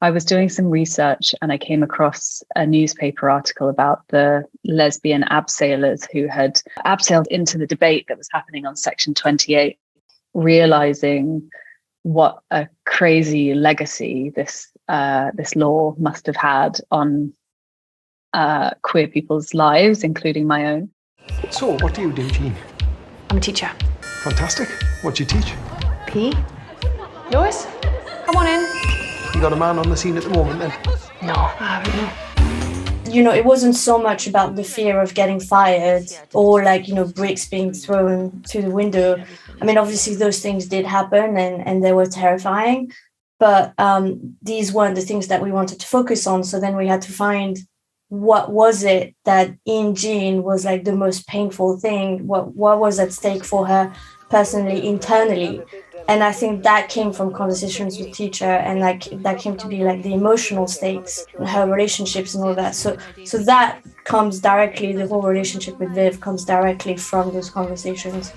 I was doing some research and I came across a newspaper article about the lesbian abseilers who had abseiled into the debate that was happening on Section 28, realizing what a crazy legacy this law must have had on queer people's lives, including my own. So, what do you do, Jean? I'm a teacher. Fantastic. What do you teach? PE. Yours? Come on in. You got a man on the scene at the moment, then? No, I haven't, no. You know, it wasn't so much about the fear of getting fired or like, you know, bricks being thrown through the window. I mean, obviously those things did happen and they were terrifying, but these weren't the things that we wanted to focus on. So then we had to find what was it that in Jean was like the most painful thing? What was at stake for her personally, internally? And I think that came from conversations with teacher, and like that came to be like the emotional stakes, her relationships and all that. So that comes directly, the whole relationship with Viv comes directly from those conversations.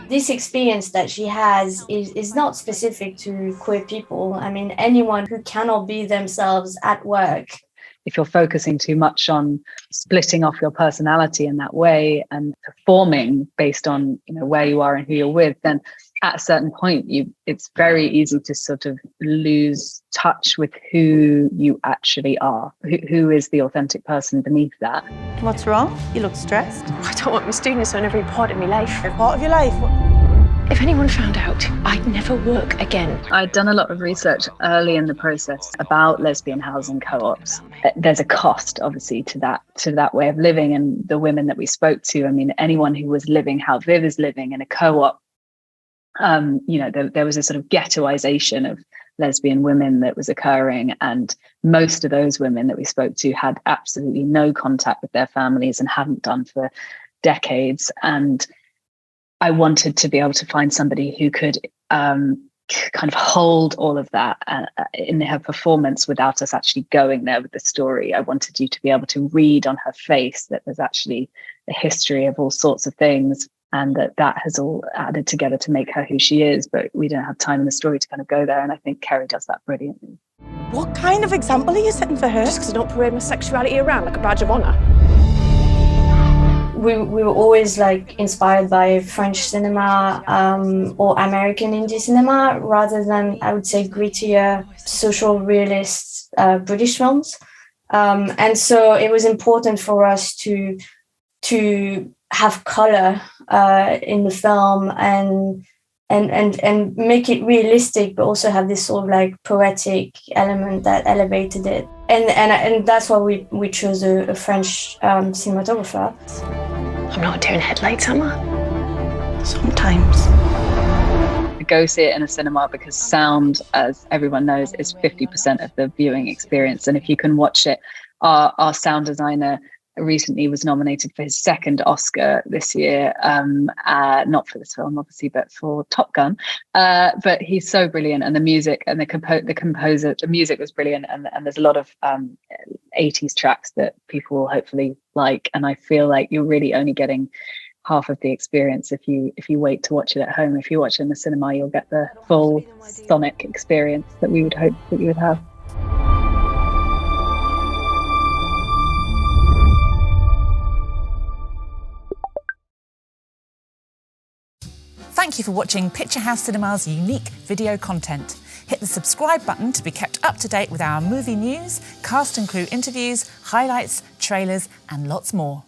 This experience that she has is not specific to queer people. I mean, anyone who cannot be themselves at work. If you're focusing too much on splitting off your personality in that way and performing based on, you know, where you are and who you're with, then at a certain point, it's very easy to sort of lose touch with who you actually are, who is the authentic person beneath that. What's wrong? You look stressed. I don't want my students on every part of my life. Every part of your life? If anyone found out, I'd never work again. I'd done a lot of research early in the process about lesbian housing co-ops. There's a cost, obviously, to that way of living, and the women that we spoke to. I mean, anyone who was living how Viv is living in a co-op, you know, there was a sort of ghettoization of lesbian women that was occurring, and most of those women that we spoke to had absolutely no contact with their families and hadn't done for decades. And I wanted to be able to find somebody who could kind of hold all of that in her performance without us actually going there with the story. I wanted you to be able to read on her face that there's actually a history of all sorts of things, and that has all added together to make her who she is. But we don't have time in the story to kind of go there, and I think Kerrie does that brilliantly. What kind of example are you setting for her? Just because I don't parade my sexuality around like a badge of honour. We were always like inspired by French cinema or American indie cinema rather than, I would say, grittier social realist British films. And so it was important for us to have color in the film and make it realistic, but also have this sort of like poetic element that elevated it. And that's why we chose a French cinematographer. I'm not doing headlights, am I? Sometimes. Go see it in a cinema, because sound, as everyone knows, is 50% of the viewing experience. And if you can watch it, our sound designer recently was nominated for his second Oscar this year, not for this film obviously, but for Top Gun, but he's so brilliant, and the music and the composer, the music was brilliant, and there's a lot of 80s tracks that people will hopefully like, and I feel like you're really only getting half of the experience if you wait to watch it at home. If you watch it in the cinema, you'll get the full sonic experience that we would hope that you would have. Thank you for watching Picture House Cinema's unique video content. Hit the subscribe button to be kept up to date with our movie news, cast and crew interviews, highlights, trailers, and lots more.